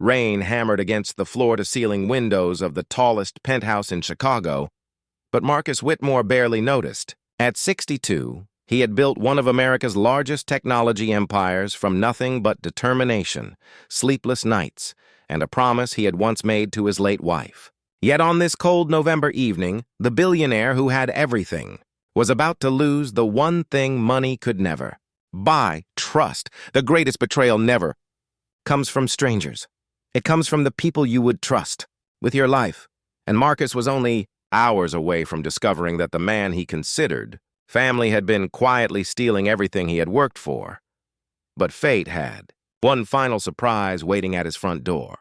Rain hammered against the floor-to-ceiling windows of the tallest penthouse in Chicago, but Marcus Whitmore barely noticed. At 62, he had built one of America's largest technology empires from nothing but determination, sleepless nights, and a promise he had once made to his late wife. Yet on this cold November evening, the billionaire who had everything was about to lose the one thing money could never buy: trust. The greatest betrayal never comes from strangers. It comes from the people you would trust with your life. And Marcus was only hours away from discovering that the man he considered family had been quietly stealing everything he had worked for. But fate had one final surprise waiting at his front door.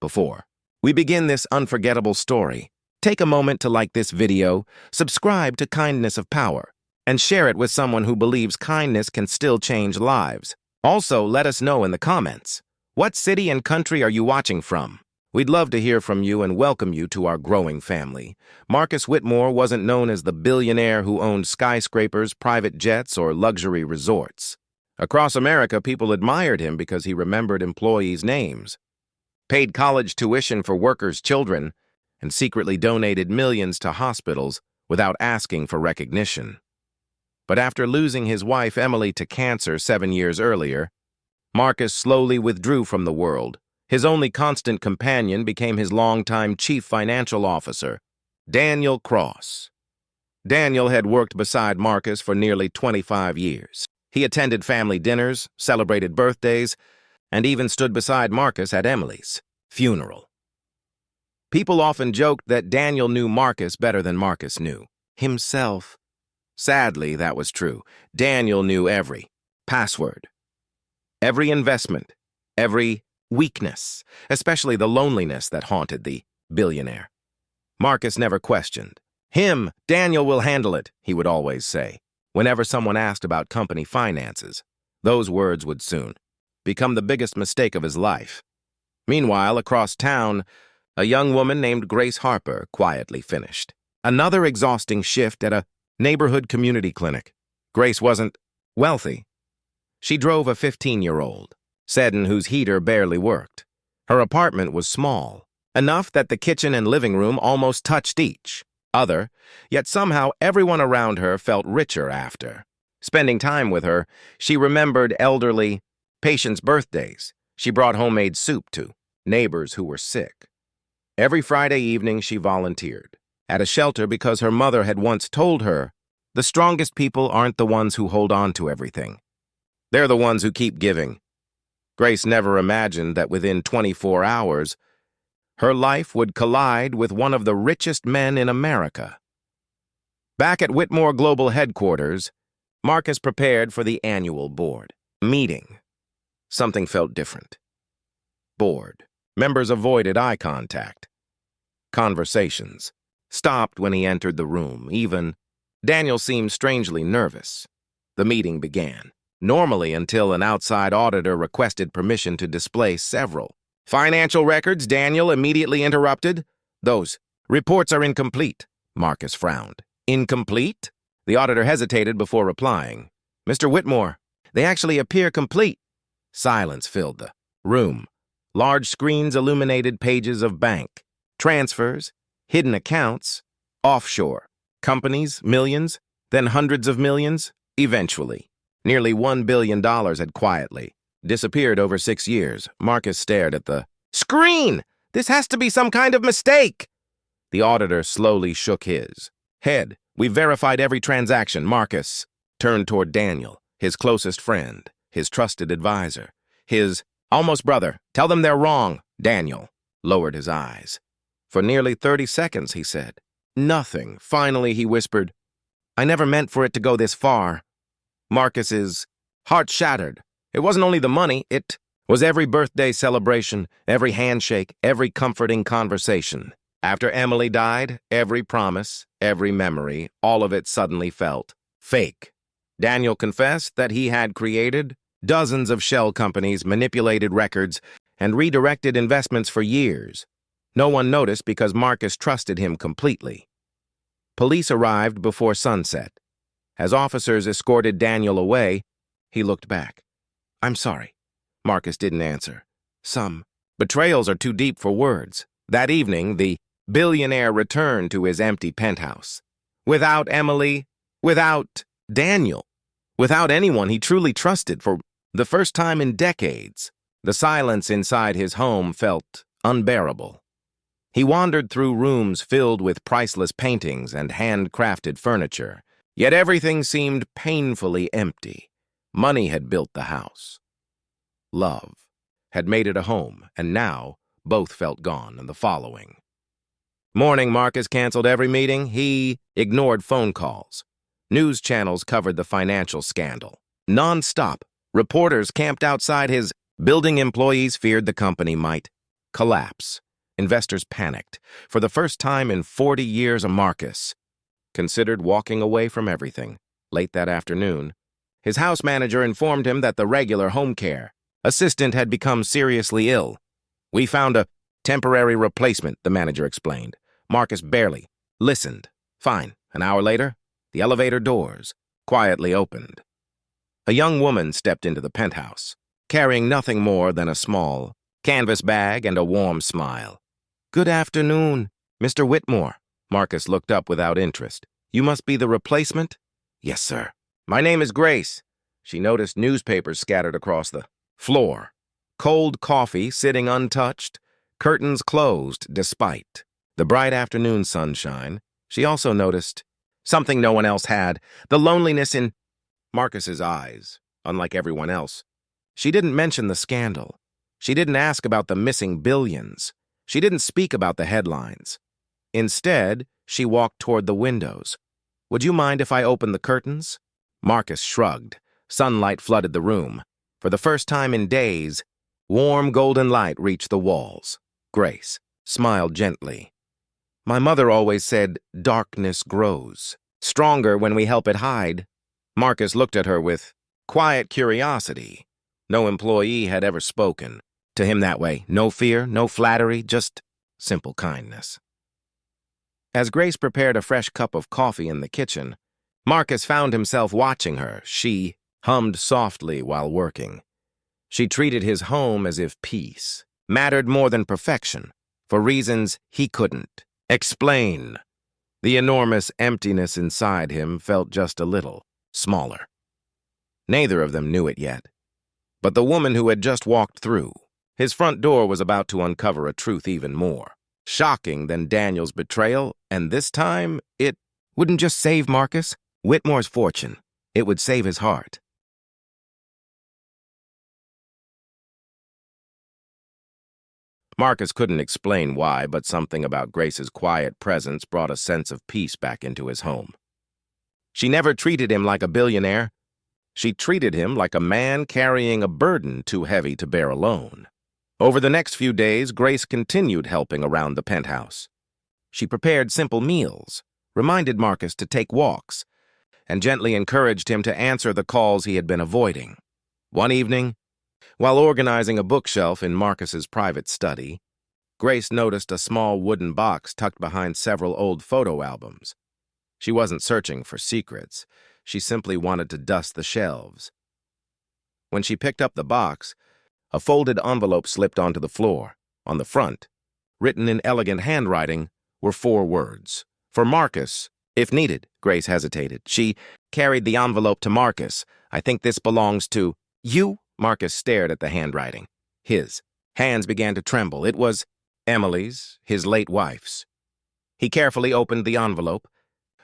Before we begin this unforgettable story, take a moment to like this video, subscribe to Kindness of Power, and share it with someone who believes kindness can still change lives. Also, let us know in the comments, what city and country are you watching from? We'd love to hear from you and welcome you to our growing family. Marcus Whitmore wasn't known as the billionaire who owned skyscrapers, private jets, or luxury resorts. Across America, people admired him because he remembered employees' names, paid college tuition for workers' children, and secretly donated millions to hospitals without asking for recognition. But after losing his wife Emily to cancer 7 years earlier, Marcus slowly withdrew from the world. His only constant companion became his longtime chief financial officer, Daniel Cross. Daniel had worked beside Marcus for nearly 25 years. He attended family dinners, celebrated birthdays, and even stood beside Marcus at Emily's funeral. People often joked that Daniel knew Marcus better than Marcus knew himself. Sadly, that was true. Daniel knew every password, every investment, every weakness, especially the loneliness that haunted the billionaire. Marcus never questioned. Daniel will handle it, he would always say. Whenever someone asked about company finances, those words would soon become the biggest mistake of his life. Meanwhile, across town, a young woman named Grace Harper quietly finished another exhausting shift at a neighborhood community clinic. Grace wasn't wealthy. She drove a 15-year-old Sedan whose heater barely worked. Her apartment was small, enough that the kitchen and living room almost touched each other, yet somehow everyone around her felt richer after spending time with her. She remembered elderly patients' birthdays. She brought homemade soup to neighbors who were sick. Every Friday evening she volunteered at a shelter because her mother had once told her, the strongest people aren't the ones who hold on to everything. They're the ones who keep giving. Grace never imagined that within 24 hours, her life would collide with one of the richest men in America. Back at Whitmore Global Headquarters, Marcus prepared for the annual board meeting. Something felt different. Bored. Members avoided eye contact. Conversations stopped when he entered the room. Even Daniel seemed strangely nervous. The meeting began. Normally, until an outside auditor requested permission to display several financial records, Daniel immediately interrupted. Those reports are incomplete. Marcus frowned. Incomplete? The auditor hesitated before replying. Mr. Whitmore, they actually appear complete. Silence filled the room. Large screens illuminated pages of bank transfers, hidden accounts, offshore companies, millions, then hundreds of millions. Eventually, nearly $1 billion had quietly disappeared over 6 years. Marcus stared at the screen. This has to be some kind of mistake. The auditor slowly shook his head. We verified every transaction. Marcus turned toward Daniel, his closest friend, his trusted advisor, his almost brother. Tell them they're wrong. Daniel lowered his eyes. For nearly 30 seconds, he said nothing. Finally, he whispered, I never meant for it to go this far. Marcus's heart shattered. It wasn't only the money, it was every birthday celebration, every handshake, every comforting conversation. After Emily died, every promise, every memory, all of it suddenly felt fake. Daniel confessed that he had created dozens of shell companies, manipulated records, and redirected investments for years. No one noticed because Marcus trusted him completely. Police arrived before sunset. As officers escorted Daniel away, he looked back. I'm sorry. Marcus didn't answer. Some Betrayals are too deep for words. That evening, the billionaire returned to his empty penthouse. Without Emily, without Daniel, without anyone he truly trusted for the first time in decades, the silence inside his home felt unbearable. He wandered through rooms filled with priceless paintings and handcrafted furniture, yet everything seemed painfully empty. Money had built the house. Love had made it a home, and now both felt gone in the following morning. Marcus canceled every meeting. He ignored phone calls. News channels covered the financial scandal. Non-stop, reporters camped outside his building. Employees feared the company might collapse. Investors panicked. For the first time in 40 years, Marcus considered walking away from everything. Late that afternoon, his house manager informed him that the regular home care assistant had become seriously ill. "We found a temporary replacement," the manager explained. Marcus barely listened. Fine. An hour later, the elevator doors quietly opened. A young woman stepped into the penthouse, carrying nothing more than a small canvas bag and a warm smile. "Good afternoon, Mr. Whitmore." Marcus looked up without interest. "You must be the replacement?" "Yes, sir." "My name is Grace." She noticed newspapers scattered across the floor, cold coffee sitting untouched, curtains closed despite the bright afternoon sunshine. She also noticed something no one else had, the loneliness in Marcus's eyes. Unlike everyone else, she didn't mention the scandal. She didn't ask about the missing billions. She didn't speak about the headlines. Instead, she walked toward the windows. "Would you mind if I open the curtains?" Marcus shrugged. Sunlight flooded the room. For the first time in days, warm golden light reached the walls. Grace smiled gently. "My mother always said darkness grows stronger when we help it hide." Marcus looked at her with quiet curiosity. No employee had ever spoken to him that way. No fear, no flattery, just simple kindness. As Grace prepared a fresh cup of coffee in the kitchen, Marcus found himself watching her. She hummed softly while working. She treated his home as if peace mattered more than perfection, for reasons he couldn't explain. The enormous emptiness inside him felt just a little smaller. Neither of them knew it yet. But the woman who had just walked through his front door was about to uncover a truth even more shocking than Daniel's betrayal, and this time it wouldn't just save Marcus Whitmore's fortune. It would save his heart. Marcus couldn't explain why, but something about Grace's quiet presence brought a sense of peace back into his home. She never treated him like a billionaire. She treated him like a man carrying a burden too heavy to bear alone. Over the next few days, Grace continued helping around the penthouse. She prepared simple meals, reminded Marcus to take walks, and gently encouraged him to answer the calls he had been avoiding. One evening, while organizing a bookshelf in Marcus's private study, Grace noticed a small wooden box tucked behind several old photo albums. She wasn't searching for secrets. She simply wanted to dust the shelves. When she picked up the box, a folded envelope slipped onto the floor. On the front, written in elegant handwriting, were 4 words. "For Marcus, if needed." Grace hesitated. She carried the envelope to Marcus. "I think this belongs to you." Marcus stared at the handwriting. His hands began to tremble. It was Emily's, his late wife's. He carefully opened the envelope,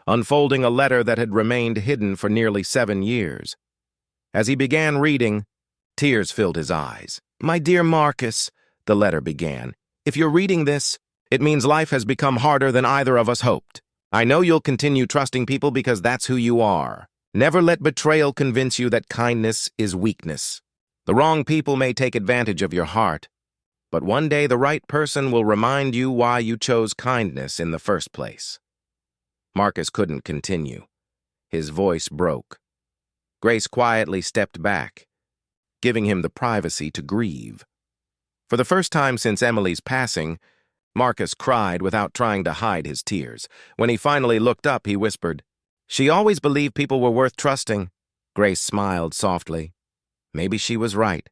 unfolding a letter that had remained hidden for nearly 7 years. As he began reading, tears filled his eyes. "My dear Marcus," the letter began, "if you're reading this, it means life has become harder than either of us hoped. I know you'll continue trusting people because that's who you are. Never let betrayal convince you that kindness is weakness. The wrong people may take advantage of your heart, but one day the right person will remind you why you chose kindness in the first place." Marcus couldn't continue. His voice broke. Grace quietly stepped back, giving him the privacy to grieve. For the first time since Emily's passing, Marcus cried without trying to hide his tears. When he finally looked up, he whispered, "She always believed people were worth trusting." Grace smiled softly. Maybe she was right.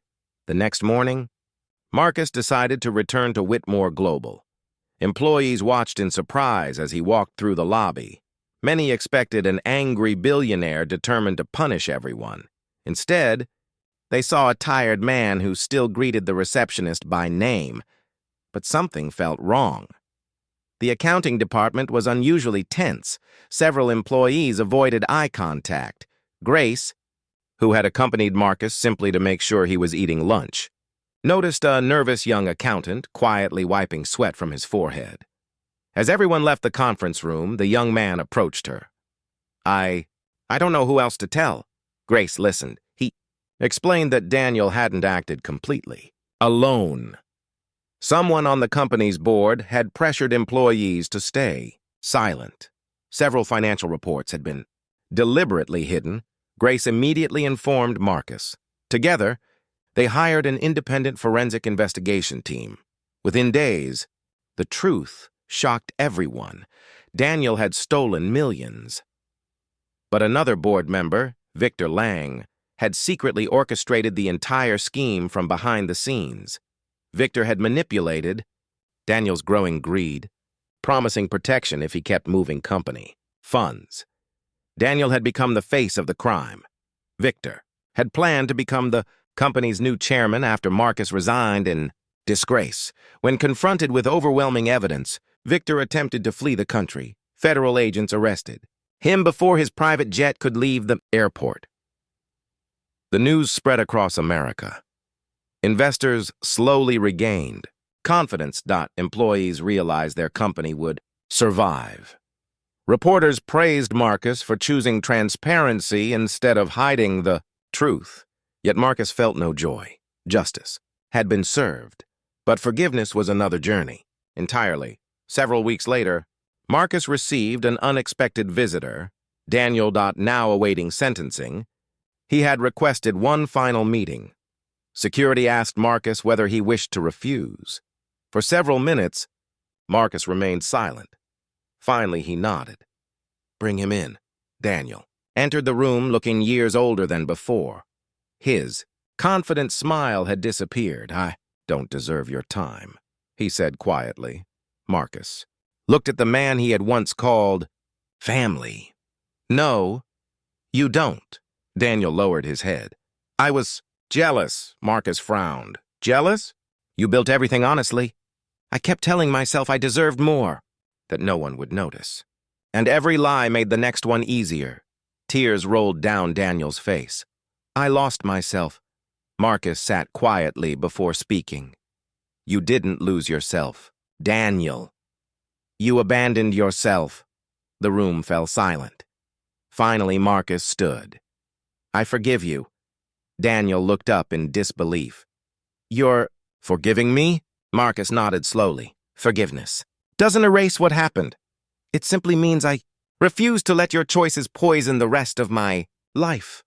The next morning, Marcus decided to return to Whitmore Global. Employees watched in surprise as he walked through the lobby. Many expected an angry billionaire determined to punish everyone. Instead, they saw a tired man who still greeted the receptionist by name. But something felt wrong. The accounting department was unusually tense. Several employees avoided eye contact. Grace, who had accompanied Marcus simply to make sure he was eating lunch, noticed a nervous young accountant quietly wiping sweat from his forehead. As everyone left the conference room, the young man approached her. I don't know who else to tell." Grace listened. He explained that Daniel hadn't acted completely alone. Someone on the company's board had pressured employees to stay silent. Several financial reports had been deliberately hidden. Grace immediately informed Marcus. Together, they hired an independent forensic investigation team. Within days, the truth shocked everyone. Daniel had stolen millions. But another board member, Victor Lang, had secretly orchestrated the entire scheme from behind the scenes. Victor had manipulated Daniel's growing greed, promising protection if he kept moving company funds. Daniel had become the face of the crime. Victor had planned to become the company's new chairman after Marcus resigned in disgrace. When confronted with overwhelming evidence, Victor attempted to flee the country. Federal agents arrested him before his private jet could leave the airport. The news spread across America. Investors slowly regained confidence. Employees realized their company would survive. Reporters praised Marcus for choosing transparency instead of hiding the truth. Yet Marcus felt no joy. Justice had been served, but forgiveness was another journey, entirely. Several weeks later, Marcus received an unexpected visitor, Daniel. Now awaiting sentencing. He had requested one final meeting. Security asked Marcus whether he wished to refuse. For several minutes, Marcus remained silent. Finally, he nodded. "Bring him in." Daniel entered the room looking years older than before. His confident smile had disappeared. "I don't deserve your time," he said quietly. Marcus looked at the man he had once called family. "No, you don't." Daniel lowered his head. "I was jealous." Marcus frowned. "Jealous? You built everything honestly." "I kept telling myself I deserved more, that no one would notice. And every lie made the next one easier." Tears rolled down Daniel's face. "I lost myself." Marcus sat quietly before speaking. "You didn't lose yourself, Daniel. You abandoned yourself." The room fell silent. Finally, Marcus stood. "I forgive you." Daniel looked up in disbelief. "You're forgiving me?" Marcus nodded slowly. "Forgiveness doesn't erase what happened. It simply means I refuse to let your choices poison the rest of my life."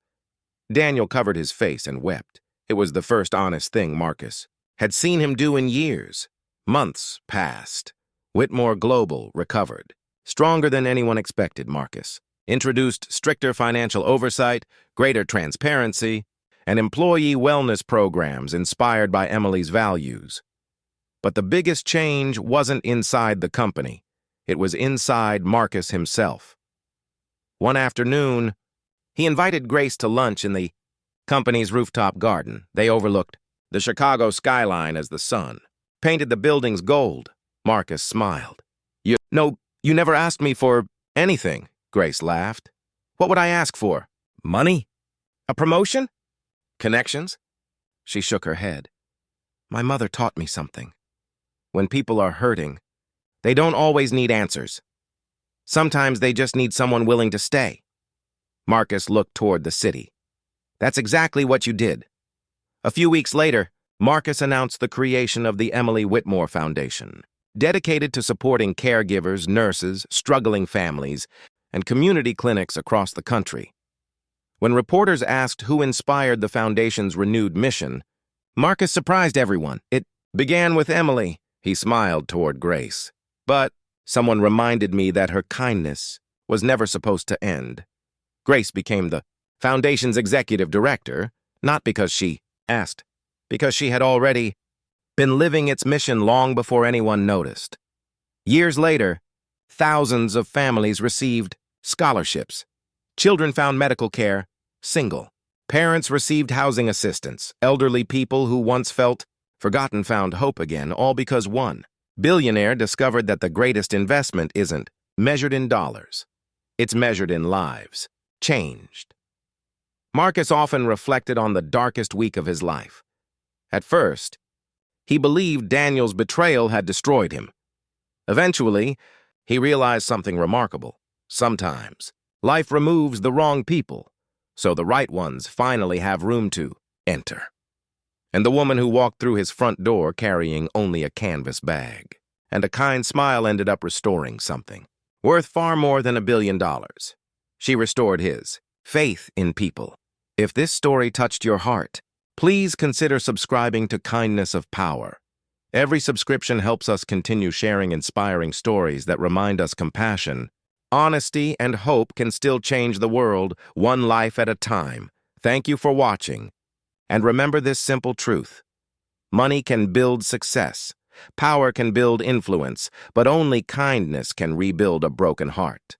Daniel covered his face and wept. It was the first honest thing Marcus had seen him do in years. Months passed. Whitmore Global recovered. Stronger than anyone expected. Marcus introduced stricter financial oversight, greater transparency, and employee wellness programs inspired by Emily's values. But the biggest change wasn't inside the company. It was inside Marcus himself. One afternoon, he invited Grace to lunch in the company's rooftop garden. They overlooked the Chicago skyline as the sun painted the buildings gold. Marcus smiled. You never asked me for anything," Grace laughed. "What would I ask for? Money? A promotion? Connections?" She shook her head. "My mother taught me something. When people are hurting, they don't always need answers. Sometimes they just need someone willing to stay." Marcus looked toward the city. "That's exactly what you did." A few weeks later, Marcus announced the creation of the Emily Whitmore Foundation, dedicated to supporting caregivers, nurses, struggling families, and community clinics across the country. When reporters asked who inspired the foundation's renewed mission, Marcus surprised everyone. "It began with Emily." He smiled toward Grace. "But someone reminded me that her kindness was never supposed to end." Grace became the foundation's executive director, not because she asked, because she had already been living its mission long before anyone noticed. Years later, thousands of families received scholarships. Children found medical care, single. Parents received housing assistance. Elderly people who once felt forgotten found hope again, all because one billionaire discovered that the greatest investment isn't measured in dollars. It's measured in lives changed. Marcus often reflected on the darkest week of his life. At first, he believed Daniel's betrayal had destroyed him. Eventually, he realized something remarkable. Sometimes, life removes the wrong people, so the right ones finally have room to enter. And the woman who walked through his front door carrying only a canvas bag and a kind smile ended up restoring something worth far more than $1 billion. She restored his faith in people. If this story touched your heart, please consider subscribing to Kindness of Power. Every subscription helps us continue sharing inspiring stories that remind us compassion, honesty, and hope can still change the world, one life at a time. Thank you for watching. And remember this simple truth. Money can build success. Power can build influence, but only kindness can rebuild a broken heart.